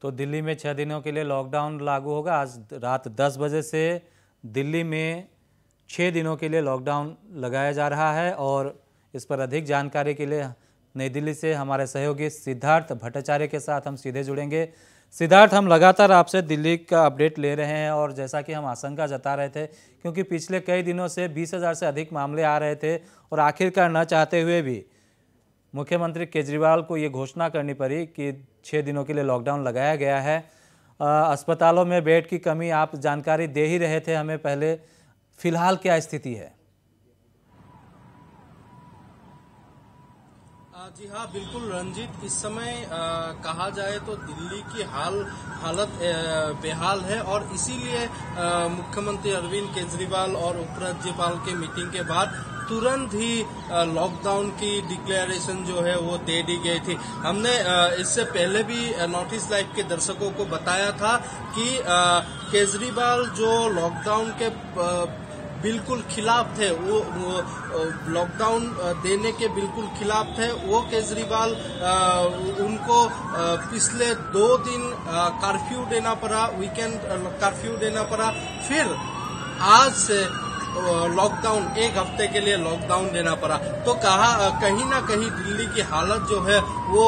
तो दिल्ली में 6 दिनों के लिए लॉकडाउन लागू होगा। आज रात 10 बजे से दिल्ली में 6 दिनों के लिए लॉकडाउन लगाया जा रहा है और इस पर अधिक जानकारी के लिए नई दिल्ली से हमारे सहयोगी सिद्धार्थ भट्टाचार्य के साथ हम सीधे जुड़ेंगे। सिद्धार्थ, हम लगातार आपसे दिल्ली का अपडेट ले रहे हैं और जैसा कि हम आशंका जता रहे थे, क्योंकि पिछले कई दिनों से 20,000 से अधिक मामले आ रहे थे और आखिरकार न चाहते हुए भी मुख्यमंत्री केजरीवाल को ये घोषणा करनी पड़ी कि 6 दिनों के लिए लॉकडाउन लगाया गया है। अस्पतालों में बेड की कमी आप जानकारी दे ही रहे थे हमें पहले, फिलहाल क्या स्थिति है? जी हाँ, बिल्कुल रंजीत, इस समय कहा जाए तो दिल्ली की हालत बेहाल है और इसीलिए मुख्यमंत्री अरविंद केजरीवाल और उपराज्यपाल के मीटिंग के बाद तुरंत ही लॉकडाउन की डिक्लेरेशन जो है वो दे दी गई थी। हमने इससे पहले भी नॉर्थ ईस्ट लाइव के दर्शकों को बताया था कि केजरीवाल जो लॉकडाउन के बिल्कुल खिलाफ थे, वो लॉकडाउन देने के बिल्कुल खिलाफ थे, वो केजरीवाल उनको पिछले 2 दिन कर्फ्यू देना पड़ा, वीकेंड कर्फ्यू देना पड़ा, फिर आज से लॉकडाउन 1 हफ्ते के लिए लॉकडाउन देना पड़ा। तो कहीं ना कहीं दिल्ली की हालत जो है वो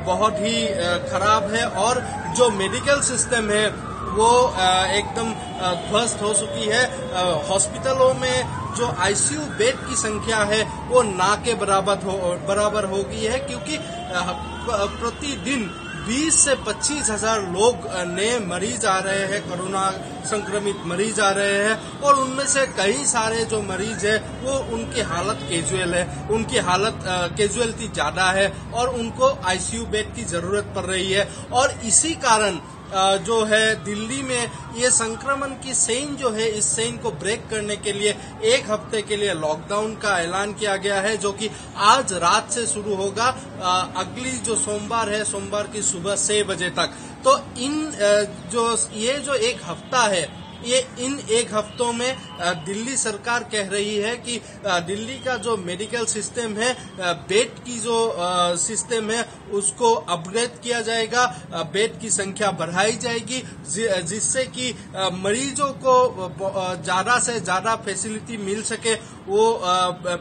बहुत ही खराब है और जो मेडिकल सिस्टम है वो एकदम ध्वस्त हो चुकी है। हॉस्पिटलों में जो आईसीयू बेड की संख्या है वो ना के बराबर हो गई है, क्योंकि प्रतिदिन 20 से 25,000 लोग नए मरीज आ रहे हैं, कोरोना संक्रमित मरीज आ रहे हैं और उनमें से कई सारे जो मरीज है वो उनकी हालत कैजुअल है, उनकी हालत कैजुअलिटी ज्यादा है और उनको आईसीयू बेड की जरूरत पड़ रही है। और इसी कारण जो है दिल्ली में ये संक्रमण की चेन जो है, इस चेन को ब्रेक करने के लिए 1 हफ्ते के लिए लॉकडाउन का ऐलान किया गया है, जो कि आज रात से शुरू होगा अगली जो सोमवार है, सोमवार की सुबह 6 बजे तक। तो ये जो 1 हफ्ता है, ये इन 1 हफ्तों में दिल्ली सरकार कह रही है कि दिल्ली का जो मेडिकल सिस्टम है, बेड की जो सिस्टम है उसको अपग्रेड किया जाएगा, बेड की संख्या बढ़ाई जाएगी, जिससे कि मरीजों को ज्यादा से ज्यादा फैसिलिटी मिल सके। वो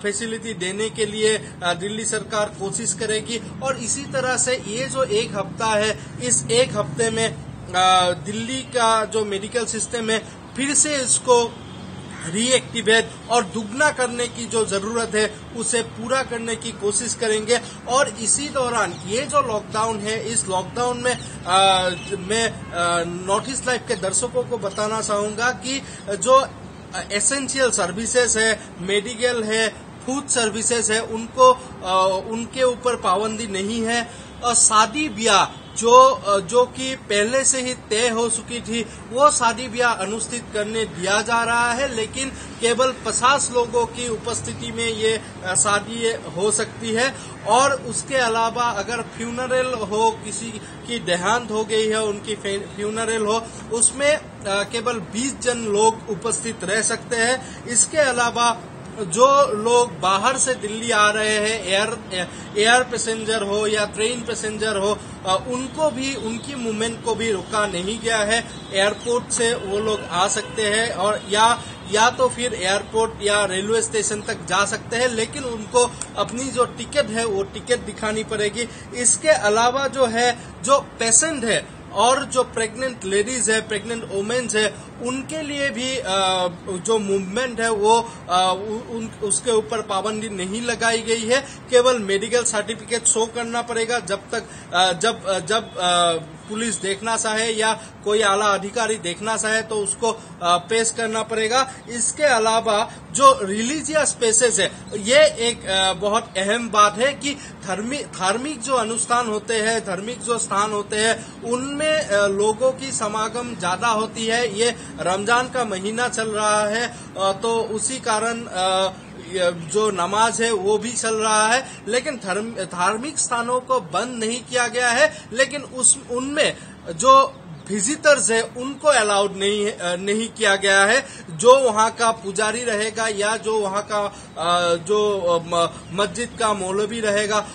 फैसिलिटी देने के लिए दिल्ली सरकार कोशिश करेगी और इसी तरह से ये जो 1 हफ्ता है, इस 1 हफ्ते में दिल्ली का जो मेडिकल सिस्टम है फिर से इसको रीएक्टिवेट और दुगना करने की जो जरूरत है उसे पूरा करने की कोशिश करेंगे। और इसी दौरान ये जो लॉकडाउन है, इस लॉकडाउन में मैं नॉर्थ ईस्ट लाइव के दर्शकों को बताना चाहूंगा कि जो एसेंशियल सर्विसेज है, मेडिकल है, फूड सर्विसेज है, उनके ऊपर पाबंदी नहीं है। और शादी ब्याह जो कि पहले से ही तय हो चुकी थी, वो शादी ब्याह अनुष्ठित करने दिया जा रहा है, लेकिन केवल 50 लोगों की उपस्थिति में ये शादी हो सकती है। और उसके अलावा अगर फ्यूनरल हो, किसी की देहांत हो गई है, उनकी फ्यूनरल हो, उसमें केवल 20 जन लोग उपस्थित रह सकते हैं। इसके अलावा जो लोग बाहर से दिल्ली आ रहे हैं, एयर पैसेंजर हो या ट्रेन पैसेंजर हो, उनको भी, उनकी मूवमेंट को भी रोका नहीं गया है। एयरपोर्ट से वो लोग आ सकते हैं और या तो फिर एयरपोर्ट या रेलवे स्टेशन तक जा सकते हैं, लेकिन उनको अपनी जो टिकट है वो टिकट दिखानी पड़ेगी। इसके अलावा जो है, जो पेशेंट है और जो प्रेग्नेंट लेडीज है, प्रेग्नेंट वुमेन्स है, उनके लिए भी जो मूवमेंट है वो उसके ऊपर पाबंदी नहीं लगाई गई है। केवल मेडिकल सर्टिफिकेट शो करना पड़ेगा जब पुलिस देखना चाहे या कोई आला अधिकारी देखना चाहे तो उसको पेश करना पड़ेगा। इसके अलावा जो रिलीजियस स्पेसेस है, ये एक बहुत अहम बात है कि धार्मिक जो अनुष्ठान होते हैं, धार्मिक जो स्थान होते हैं, उनमें लोगों की समागम ज्यादा होती है। ये रमजान का महीना चल रहा है तो उसी कारण जो नमाज है वो भी चल रहा है, लेकिन धार्मिक स्थानों को बंद नहीं किया गया है, लेकिन उनमें जो विजिटर्स है उनको अलाउड नहीं किया गया है। जो वहां का पुजारी रहेगा या जो वहां का जो मस्जिद का मौलवी रहेगा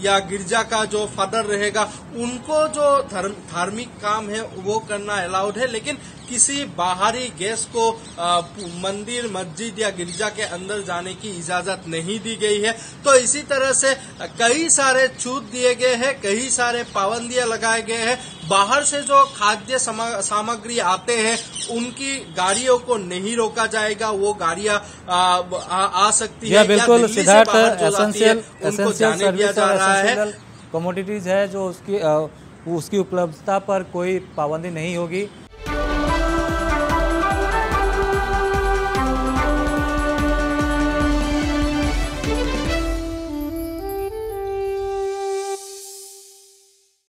या गिरजा का जो फादर रहेगा, उनको जो धार्मिक काम है वो करना अलाउड है, लेकिन किसी बाहरी गेस्ट को मंदिर, मस्जिद या गिरजा के अंदर जाने की इजाजत नहीं दी गई है। तो इसी तरह से कई सारे छूट दिए गए हैं, कई सारे पाबंदियां लगाए गए हैं। बाहर से जो खाद्य सामग्री आते हैं उनकी गाड़ियों को नहीं रोका जाएगा, वो गाड़ियां आ सकती है। बिल्कुल सिद्धार्थ, एसेंशियल सर्विस और एसेंशियल कमोडिटीज है जो उसकी उपलब्धता पर कोई पाबंदी नहीं होगी।